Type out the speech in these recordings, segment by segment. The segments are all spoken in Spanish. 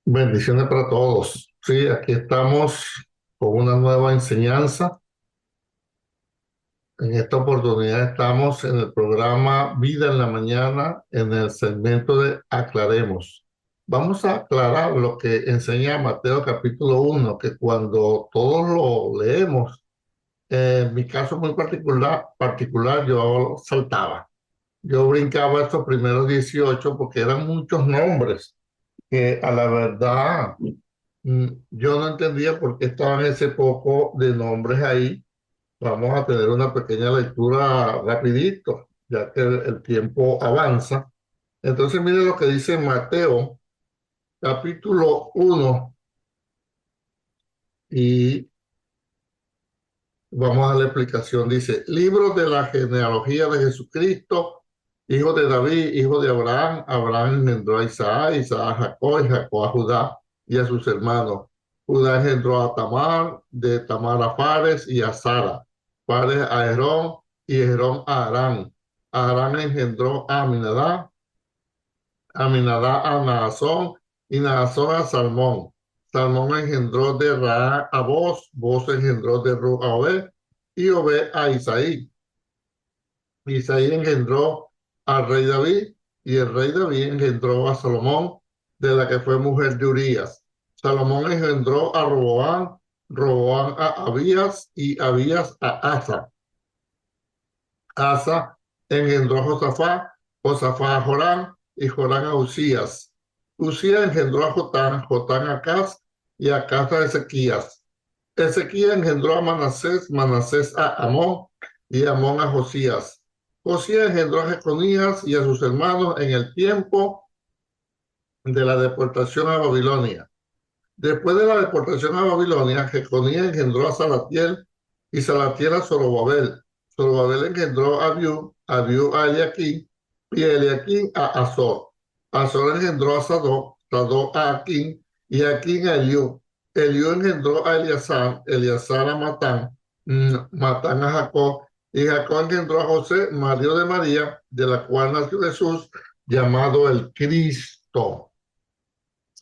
Bendiciones para todos. Sí, aquí estamos con una nueva enseñanza. En esta oportunidad estamos en el programa Vida en la Mañana, en el segmento de Aclaremos. Vamos a aclarar lo que enseña Mateo capítulo 1, que cuando todos lo leemos, en mi caso muy particular, yo saltaba. Yo brincaba estos primeros 18 porque eran muchos nombres que a la verdad yo no entendía por qué estaban ese poco de nombres ahí. Vamos a tener una pequeña lectura rapidito, ya que el tiempo avanza. Entonces, mire lo que dice Mateo, capítulo 1, y vamos a la explicación. Dice, libro de la genealogía de Jesucristo, hijo de David, hijo de Abraham. Abraham engendró a Isaac, Isaac a Jacob, y Jacob a Judá y a sus hermanos. Judá engendró a Tamar, de Tamar a Fares y a Sara. Fares a Herón y Herón a Arán. Arán engendró a Aminadab a Naasón y Naasón a Salmón. Salmón engendró de Ra a Boz, Boz engendró de Ru a Obed y Obed a Isaí. Isaí engendró al rey David y el rey David engendró a Salomón, de la que fue mujer de Urías. Salomón engendró a Roboam, Roboam a Abías y Abías a Asa. Asa engendró a Josafat, Josafat a Joram y Joram a Usías. Usías engendró a Jotán, Jotán a Acaz y Acaz a Ezequías. Ezequías engendró a Manasés, Manasés a Amón y Amón a Josías. Josías engendró a Jeconías y a sus hermanos en el tiempo de la deportación a Babilonia. Después de la deportación a Babilonia, Jeconías engendró a Salatiel y Salatiel a Zorobabel. Zorobabel engendró a Abiú, Abiú a Eliaquín y Eliaquín a Azor. Azor engendró a Sadoc, Sadoc a Aquín y Aquín a Eliú. Eliú engendró a Eleazar, Eleazar a Matán, Matán a Jacob y Jacob engendró a José, marido de María, de la cual nació Jesús, llamado el Cristo.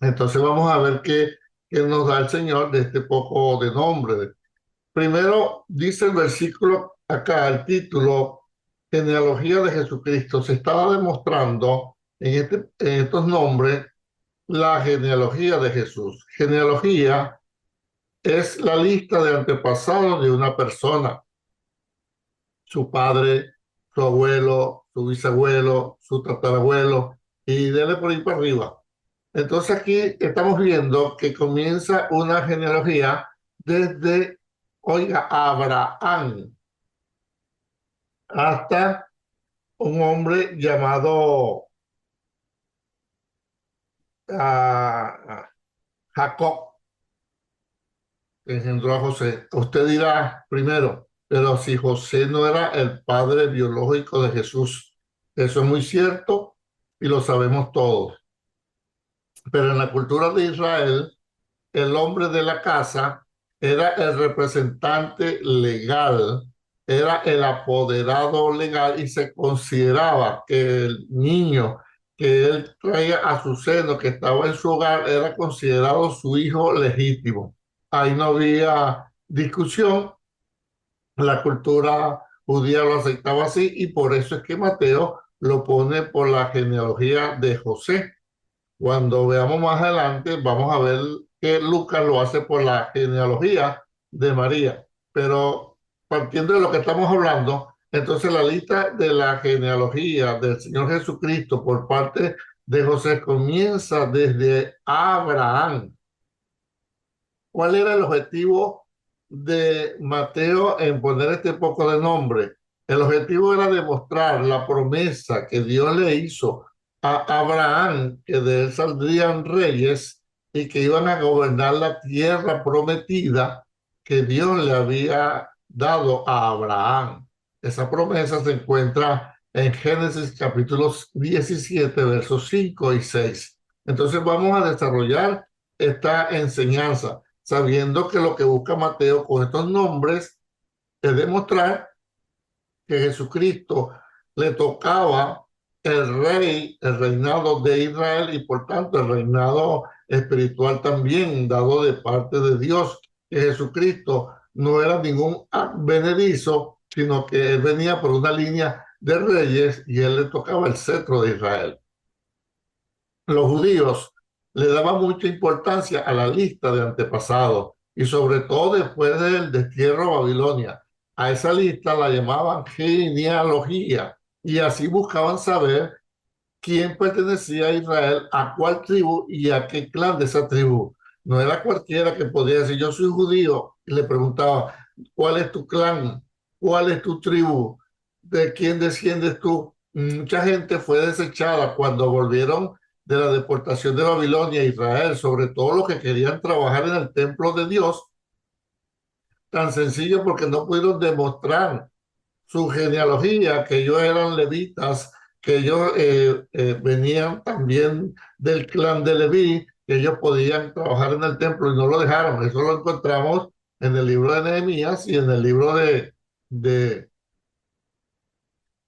Entonces vamos a ver qué nos da el Señor de este poco de nombre. Primero dice el versículo acá, el título, genealogía de Jesucristo. Se estaba demostrando en estos nombres la genealogía de Jesús. Genealogía es la lista de antepasados de una persona, su padre, su abuelo, su bisabuelo, su tatarabuelo, y dele por ahí para arriba. Entonces aquí estamos viendo que comienza una genealogía desde, oiga, Abraham hasta un hombre llamado Jacob, que engendró a José. Usted dirá primero, pero si José no era el padre biológico de Jesús, eso es muy cierto y lo sabemos todos. Pero en la cultura de Israel, el hombre de la casa era el representante legal, era el apoderado legal y se consideraba que el niño que él traía a su seno, que estaba en su hogar, era considerado su hijo legítimo. Ahí no había discusión, la cultura judía lo aceptaba así y por eso es que Mateo lo pone por la genealogía de José. Cuando veamos más adelante, vamos a ver que Lucas lo hace por la genealogía de María. Pero partiendo de lo que estamos hablando, entonces la lista de la genealogía del Señor Jesucristo por parte de José comienza desde Abraham. ¿Cuál era el objetivo de Mateo en poner este poco de nombre? El objetivo era demostrar la promesa que Dios le hizo a Abraham, que de él saldrían reyes y que iban a gobernar la tierra prometida que Dios le había dado a Abraham. Esa promesa se encuentra en Génesis capítulo 17, versos 5 y 6. Entonces vamos a desarrollar esta enseñanza sabiendo que lo que busca Mateo con estos nombres es demostrar que Jesucristo le tocaba el rey, el reinado de Israel y por tanto el reinado espiritual también dado de parte de Dios, que Jesucristo no era ningún advenedizo, sino que él venía por una línea de reyes y él le tocaba el cetro de Israel. Los judíos le daban mucha importancia a la lista de antepasados y sobre todo después del destierro a Babilonia. A esa lista la llamaban genealogía y así buscaban saber quién pertenecía a Israel, a cuál tribu y a qué clan de esa tribu. No era cualquiera que podía decir, yo soy judío, y le preguntaba, ¿cuál es tu clan? ¿Cuál es tu tribu? ¿De quién desciendes tú? Mucha gente fue desechada cuando volvieron de la deportación de Babilonia a Israel, sobre todo los que querían trabajar en el templo de Dios, tan sencillo porque no pudieron demostrar su genealogía, que ellos eran levitas, que ellos venían también del clan de Leví, que ellos podían trabajar en el templo y no lo dejaron. Eso lo encontramos en el libro de Nehemías y en el libro de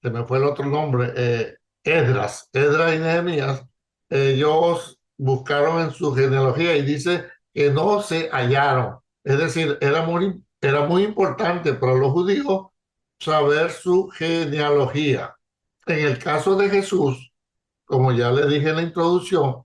se me fue el otro nombre, Esdras y Nehemías. Ellos buscaron en su genealogía y dice que no se hallaron. Es decir, era muy importante para los judíos saber su genealogía. En el caso de Jesús, como ya le dije en la introducción,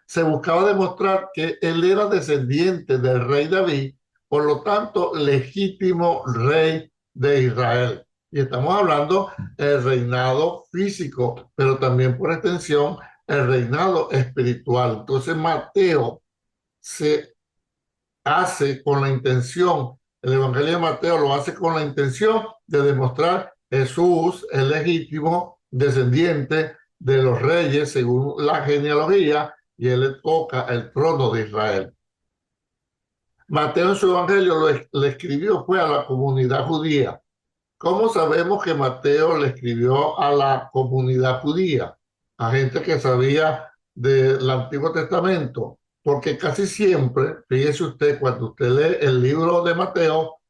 se buscaba demostrar que él era descendiente del rey David, por lo tanto, legítimo rey de Israel. Y estamos hablando del reinado físico, pero también por extensión el reinado espiritual. Entonces Mateo se hace con la intención, el Evangelio de Mateo lo hace con la intención de demostrar Jesús es legítimo descendiente de los reyes según la genealogía y él le toca el trono de Israel. Mateo en su Evangelio le escribió fue a la comunidad judía. ¿Cómo sabemos que Mateo le escribió a la comunidad judía? A gente que sabía del Antiguo Testamento. Porque casi siempre, fíjese usted, cuando usted lee el libro de Mateo,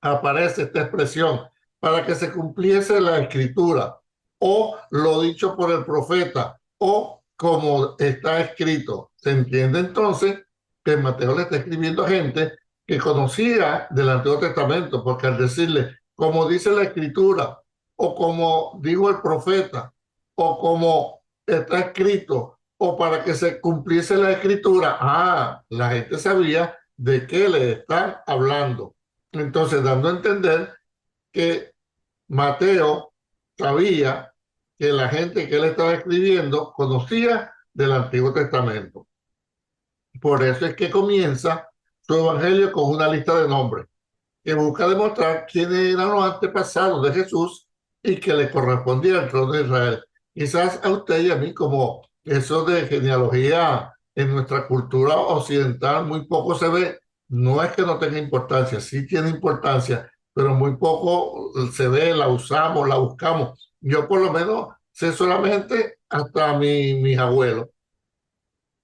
aparece esta expresión, para que se cumpliese la escritura, o lo dicho por el profeta, o como está escrito. Se entiende entonces que Mateo le está escribiendo a gente que conocía del Antiguo Testamento, porque al decirle, como dice la escritura, o como dijo el profeta, o como está escrito, o para que se cumpliese la escritura, la gente sabía de qué le están hablando. Entonces, dando a entender que Mateo sabía que la gente que él estaba escribiendo conocía del Antiguo Testamento. Por eso es que comienza su evangelio con una lista de nombres que busca demostrar quiénes eran los antepasados de Jesús y que le correspondía al trono de Israel. Quizás a usted y a mí, como eso de genealogía en nuestra cultura occidental muy poco se ve. No es que no tenga importancia, sí tiene importancia, pero muy poco se ve, la usamos, la buscamos. Yo por lo menos sé solamente hasta mis abuelos,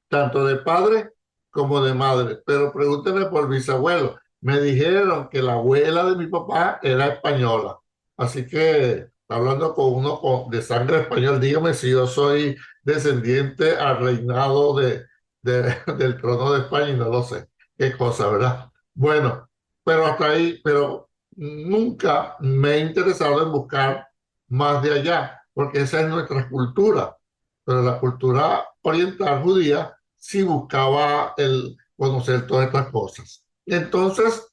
tanto de padre como de madre. Pero pregúntenme por bisabuelo. Me dijeron que la abuela de mi papá era española. Así que, hablando con uno de sangre español, dígame si yo soy descendiente al reinado del trono de España y no lo sé. Qué cosa, ¿verdad? Bueno, pero hasta ahí, pero nunca me he interesado en buscar más de allá, porque esa es nuestra cultura. Pero la cultura oriental judía sí buscaba el conocer todas estas cosas. Entonces,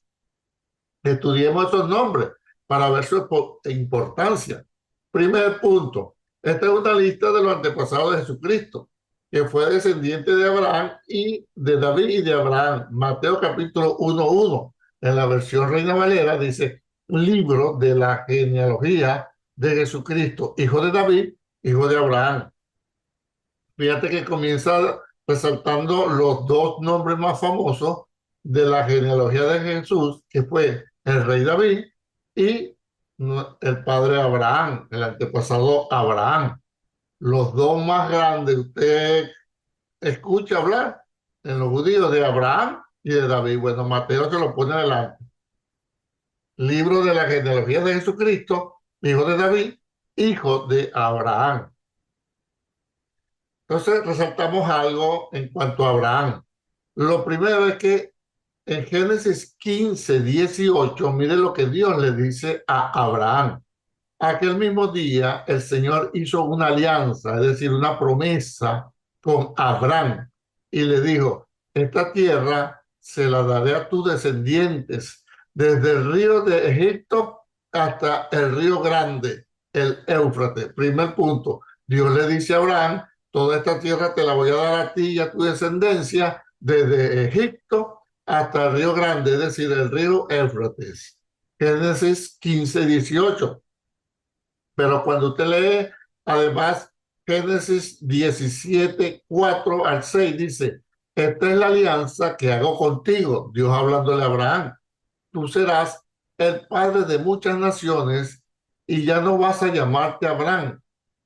estudiemos esos nombres para ver su importancia. Primer punto, esta es una lista de los antepasados de Jesucristo, que fue descendiente de Abraham y de David y de Abraham. Mateo capítulo 1:1, en la versión Reina Valera, dice, libro de la genealogía de Jesucristo, hijo de David, hijo de Abraham. Fíjate que comienza resaltando los dos nombres más famosos de la genealogía de Jesús, que fue el rey David y el padre Abraham, el antepasado Abraham. Los dos más grandes, usted escucha hablar en los judíos de Abraham y de David. Bueno, Mateo se lo pone adelante. Libro de la genealogía de Jesucristo, hijo de David, hijo de Abraham. Entonces resaltamos algo en cuanto a Abraham. Lo primero es que en Génesis 15:18, mire lo que Dios le dice a Abraham. Aquel mismo día el Señor hizo una alianza, es decir, una promesa con Abraham y le dijo, esta tierra se la daré a tus descendientes, desde el río de Egipto hasta el río grande, el Éufrates. Primer punto, Dios le dice a Abraham, toda esta tierra te la voy a dar a ti y a tu descendencia, desde Egipto hasta el río grande, es decir, el río Éufrates. Génesis 15:18. Pero cuando usted lee, además, Génesis 17:4-6 dice, esta es la alianza que hago contigo, Dios hablándole a Abraham. Tú serás el padre de muchas naciones y ya no vas a llamarte Abraham.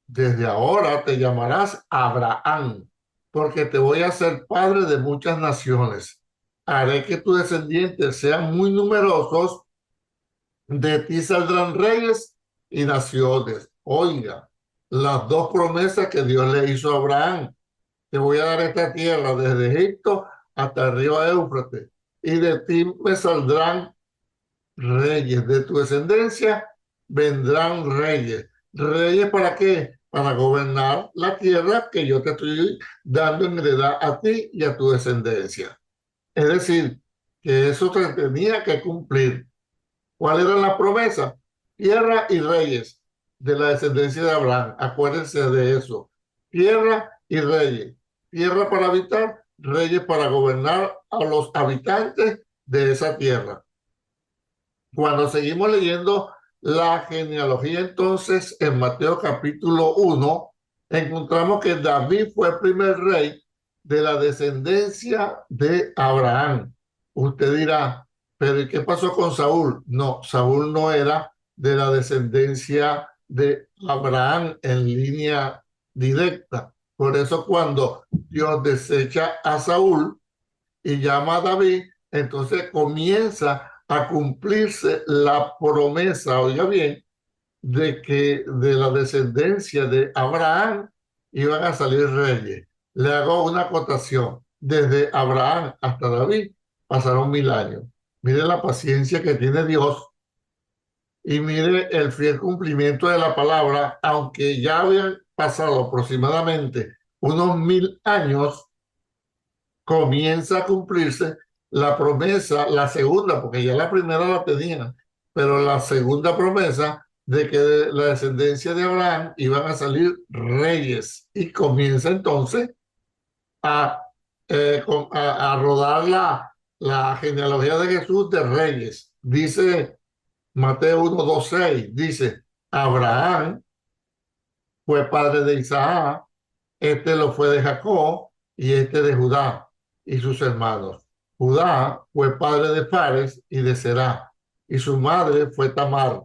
Desde ahora te llamarás Abraham, porque te voy a hacer padre de muchas naciones. Haré que tus descendientes sean muy numerosos, de ti saldrán reyes y naciones. Oiga, las dos promesas que Dios le hizo a Abraham. Te voy a dar esta tierra desde Egipto hasta el río Éufrates. Y de ti me saldrán reyes. De tu descendencia vendrán reyes. ¿Reyes para qué? Para gobernar la tierra que yo te estoy dando en heredad a ti y a tu descendencia. Es decir, que eso se tenía que cumplir. ¿Cuál era la promesa? Tierra y reyes de la descendencia de Abraham. Acuérdense de eso. Tierra y reyes. Tierra para habitar, reyes para gobernar a los habitantes de esa tierra. Cuando seguimos leyendo la genealogía, entonces, en Mateo capítulo 1, encontramos que David fue el primer rey de la descendencia de Abraham. Usted dirá, pero ¿y qué pasó con Saúl? No, Saúl no era de la descendencia de Abraham en línea directa. Por eso cuando Dios desecha a Saúl y llama a David, entonces comienza a cumplirse la promesa, oiga bien, de que de la descendencia de Abraham iban a salir reyes. Le hago una acotación. Desde Abraham hasta David pasaron 1000 años. Mire la paciencia que tiene Dios y mire el fiel cumplimiento de la palabra, aunque ya habían pasado aproximadamente unos 1000 años, comienza a cumplirse la promesa, la segunda, porque ya la primera la tenían, pero la segunda promesa de que de la descendencia de Abraham iban a salir reyes y comienza entonces a, a rodar la genealogía de Jesús de reyes. Dice Mateo 1:2-6, dice, Abraham fue padre de Isaac, este lo fue de Jacob y este de Judá y sus hermanos. Judá fue padre de Fares y de Será, y su madre fue Tamar.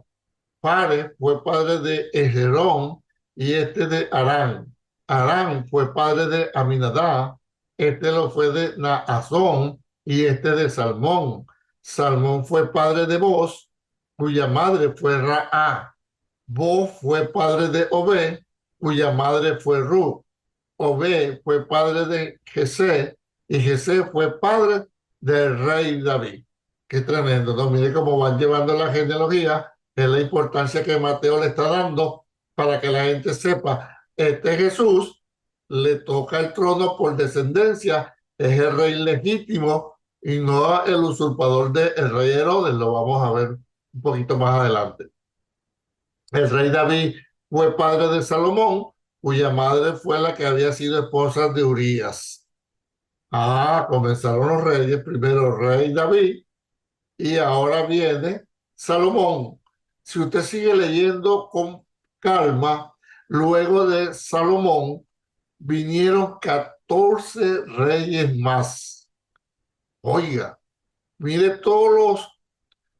Fares fue padre de Hezrón y este de Arán. Arán fue padre de Aminadab, este lo fue de Naasón y este de Salmón. Salmón fue padre de Boz, cuya madre fue Raá. Boz fue padre de Obed, cuya madre fue Ruth. Obed fue padre de Jesé y Jesé fue padre del rey David. Qué tremendo, ¿no? Mire cómo van llevando la genealogía, es la importancia que Mateo le está dando para que la gente sepa, este Jesús le toca el trono por descendencia, es el rey legítimo y no el usurpador del rey Herodes, lo vamos a ver un poquito más adelante. El rey David fue padre de Salomón, cuya madre fue la que había sido esposa de Urías. Comenzaron los reyes, primero rey David y ahora viene Salomón. Si usted sigue leyendo con calma, luego de Salomón vinieron 14 reyes más. Oiga, mire todos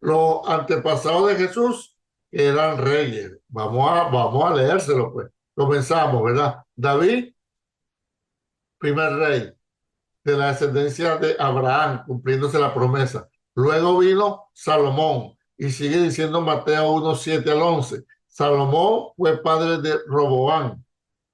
los antepasados de Jesús que eran reyes. Vamos a leérselo, pues. Comenzamos, ¿verdad? David, primer rey de la descendencia de Abraham, cumpliéndose la promesa. Luego vino Salomón, y sigue diciendo Mateo 1:7-11. Salomón fue padre de Roboán.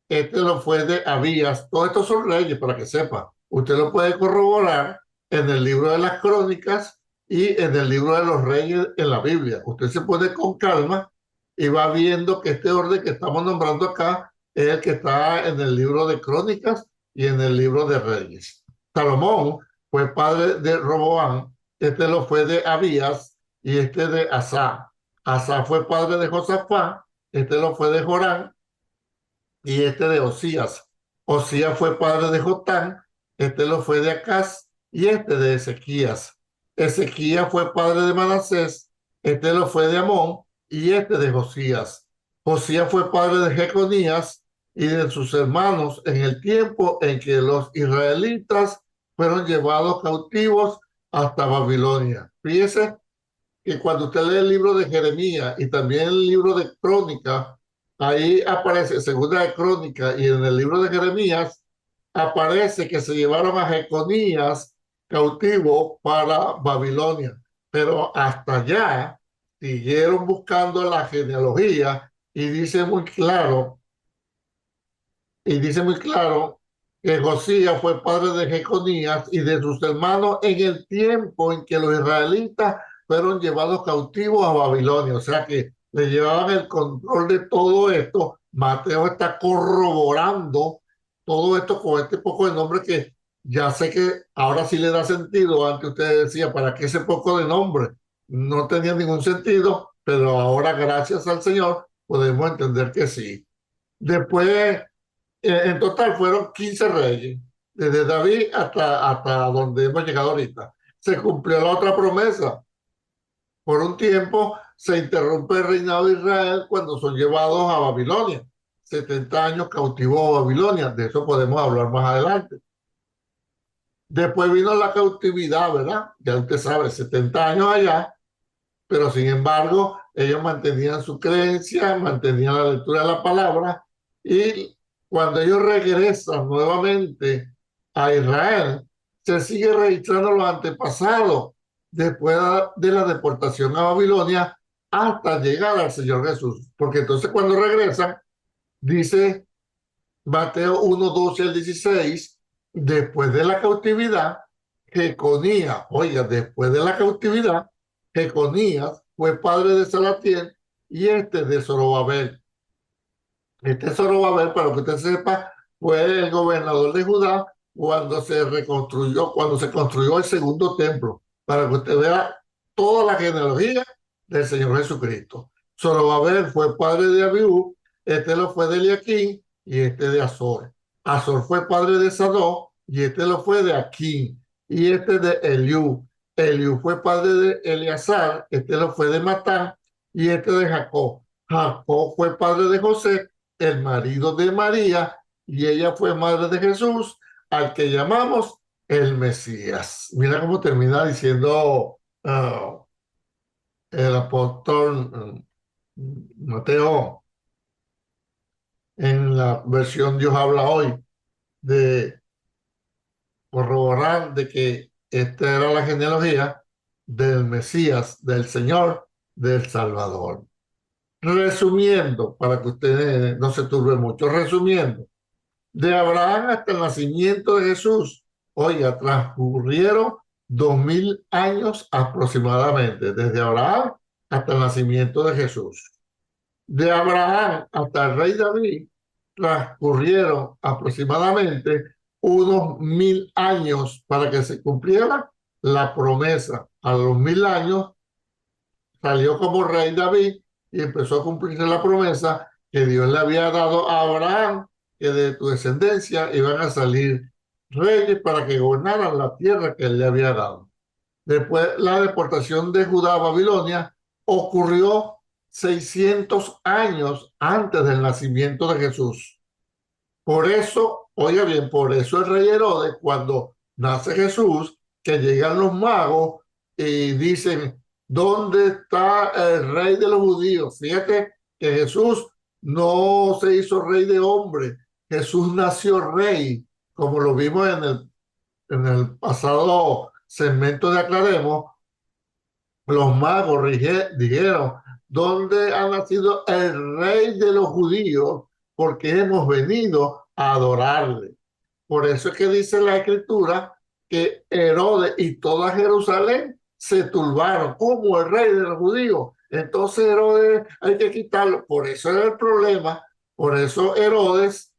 Este lo fue de Abías. Todos estos son reyes, para que sepa. Usted lo puede corroborar en el libro de las crónicas y en el libro de los reyes en la Biblia. Usted se pone con calma y va viendo que este orden que estamos nombrando acá es el que está en el libro de crónicas y en el libro de reyes. Salomón fue padre de Roboán. Este lo fue de Abías y este de Asá. Asá fue padre de Josafá. Este lo fue de Jorán y este de Osías. Osías fue padre de Jotán, este lo fue de Acaz y este de Ezequías. Ezequías fue padre de Manasés, este lo fue de Amón y este de Josías. Josías fue padre de Jeconías y de sus hermanos en el tiempo en que los israelitas fueron llevados cautivos hasta Babilonia. Fíjese que cuando usted lee el libro de Jeremías y también el libro de Crónica, ahí aparece, segunda de Crónica y en el libro de Jeremías, aparece que se llevaron a Jeconías cautivo para Babilonia. Pero hasta allá siguieron buscando la genealogía y dice muy claro que Josías fue padre de Jeconías y de sus hermanos en el tiempo en que los israelitas fueron llevados cautivos a Babilonia. O sea que le llevaban el control de todo esto. Mateo está corroborando todo esto con este poco de nombre que ya sé que ahora sí le da sentido. Antes usted decía, ¿para qué ese poco de nombre? No tenía ningún sentido, pero ahora gracias al Señor podemos entender que sí. Después en total fueron 15 reyes, desde David hasta donde hemos llegado ahorita. Se cumplió la otra promesa. Por un tiempo se interrumpe el reinado de Israel cuando son llevados a Babilonia. 70 años cautivó a Babilonia, de eso podemos hablar más adelante. Después vino la cautividad, ¿verdad? Ya usted sabe, 70 años allá, pero sin embargo, ellos mantenían su creencia, mantenían la lectura de la palabra, y cuando ellos regresan nuevamente a Israel, se sigue registrando los antepasados después de la deportación a Babilonia hasta llegar al Señor Jesús. Porque entonces cuando regresan, dice Mateo 1, 12 al 16, después de la cautividad, Jeconías, oiga, después de la cautividad, Jeconías fue padre de Salatiel y este de Zorobabel. Este Zorobabel, para que usted sepa, fue el gobernador de Judá cuando se construyó el segundo templo, para que usted vea toda la genealogía del Señor Jesucristo. Zorobabel fue padre de Abiú, este lo fue de Eliaquín y este de Azor. Azor fue padre de Sadó y este lo fue de Aquín y este de Eliú. Eliú fue padre de Eleazar, este lo fue de Matán y este de Jacob. Jacob fue padre de José, el marido de María, y ella fue madre de Jesús, al que llamamos el Mesías. Mira cómo termina diciendo el apóstol Mateo en la versión Dios habla hoy, de corroborar de que esta era la genealogía del Mesías, del Señor, del Salvador. Resumiendo, para que usted no se turbe mucho, resumiendo, de Abraham hasta el nacimiento de Jesús, oiga, transcurrieron 2000 años aproximadamente, desde Abraham hasta el nacimiento de Jesús. De Abraham hasta el rey David transcurrieron aproximadamente unos 1000 años para que se cumpliera la promesa. A los 1000 años salió como rey David y empezó a cumplirse la promesa que Dios le había dado a Abraham, que de tu descendencia iban a salir reyes para que gobernaran la tierra que él le había dado. Después, la deportación de Judá a Babilonia ocurrió 600 años antes del nacimiento de Jesús. Por eso, oiga bien, por eso el rey Herodes, cuando nace Jesús, que llegan los magos y dicen, ¿dónde está el rey de los judíos? Fíjate que Jesús no se hizo rey de hombre, Jesús nació rey, como lo vimos en el pasado segmento de Aclaremos. Los magos dijeron, donde ha nacido el rey de los judíos, porque hemos venido a adorarle. Por eso es que dice la escritura que Herodes y toda Jerusalén se turbaron como el rey de los judíos. Entonces Herodes hay que quitarlo. Por eso era el problema. Por eso Herodes,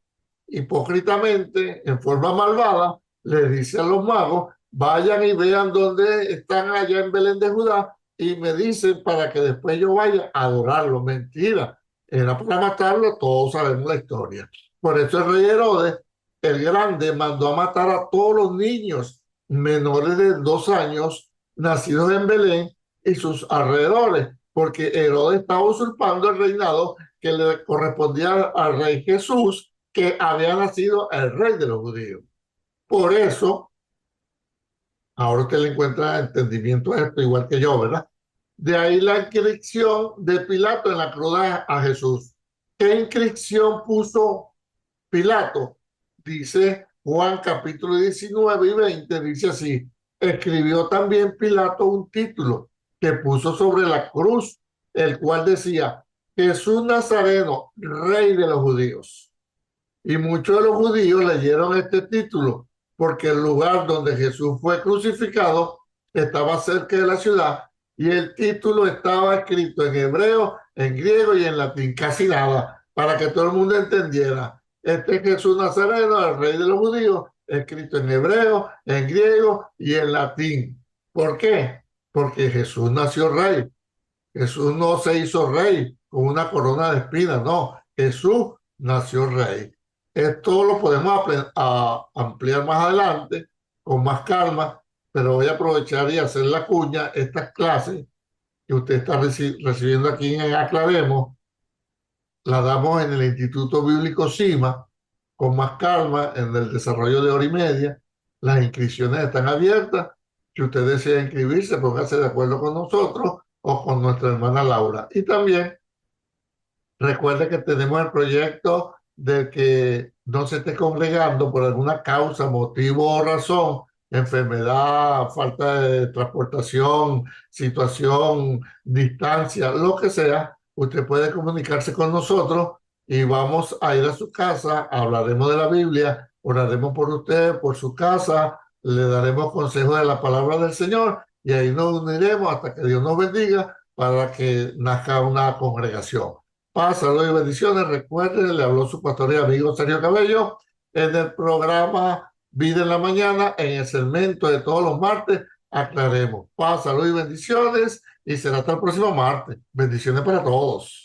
hipócritamente, en forma malvada, le dice a los magos, vayan y vean dónde están allá en Belén de Judá y me dicen para que después yo vaya a adorarlo. Mentira. Era para matarlo, todos sabemos la historia. Por eso el rey Herodes el grande mandó a matar a todos los niños menores de 2 años nacidos en Belén y sus alrededores, porque Herodes estaba usurpando el reinado que le correspondía al rey Jesús, que había nacido el rey de los judíos. Por eso, ahora usted le encuentra entendimiento a esto, igual que yo, ¿verdad? De ahí la inscripción de Pilato en la cruz a Jesús. ¿Qué inscripción puso Pilato? Dice Juan capítulo 19 y 20, dice así, escribió también Pilato un título que puso sobre la cruz, el cual decía, Jesús Nazareno, rey de los judíos. Y muchos de los judíos leyeron este título porque el lugar donde Jesús fue crucificado estaba cerca de la ciudad y el título estaba escrito en hebreo, en griego y en latín, casi nada, para que todo el mundo entendiera. Este es Jesús Nazareno, el rey de los judíos, escrito en hebreo, en griego y en latín. ¿Por qué? Porque Jesús nació rey. Jesús no se hizo rey con una corona de espinas, no. Jesús nació rey. Esto lo podemos ampliar más adelante, con más calma, pero voy a aprovechar y hacer la cuña. Estas clases que usted está recibiendo aquí en Aclaremos, la damos en el Instituto Bíblico CIMA, con más calma, en el desarrollo de hora y media. Las inscripciones están abiertas. Si usted desea inscribirse, póngase de acuerdo con nosotros o con nuestra hermana Laura. Y también recuerde que tenemos el proyecto de que no se esté congregando por alguna causa, motivo o razón, enfermedad, falta de transportación, situación, distancia, lo que sea. Usted puede comunicarse con nosotros y vamos a ir a su casa, hablaremos de la Biblia, oraremos por usted, por su casa, le daremos consejo de la palabra del Señor y ahí nos uniremos hasta que Dios nos bendiga para que nazca una congregación. Paz, salud y bendiciones. Recuerden, le habló su pastor y amigo Sergio Cabello en el programa Vida en la Mañana, en el segmento de todos los martes. Aclaremos. Paz, salud y bendiciones y será hasta el próximo martes. Bendiciones para todos.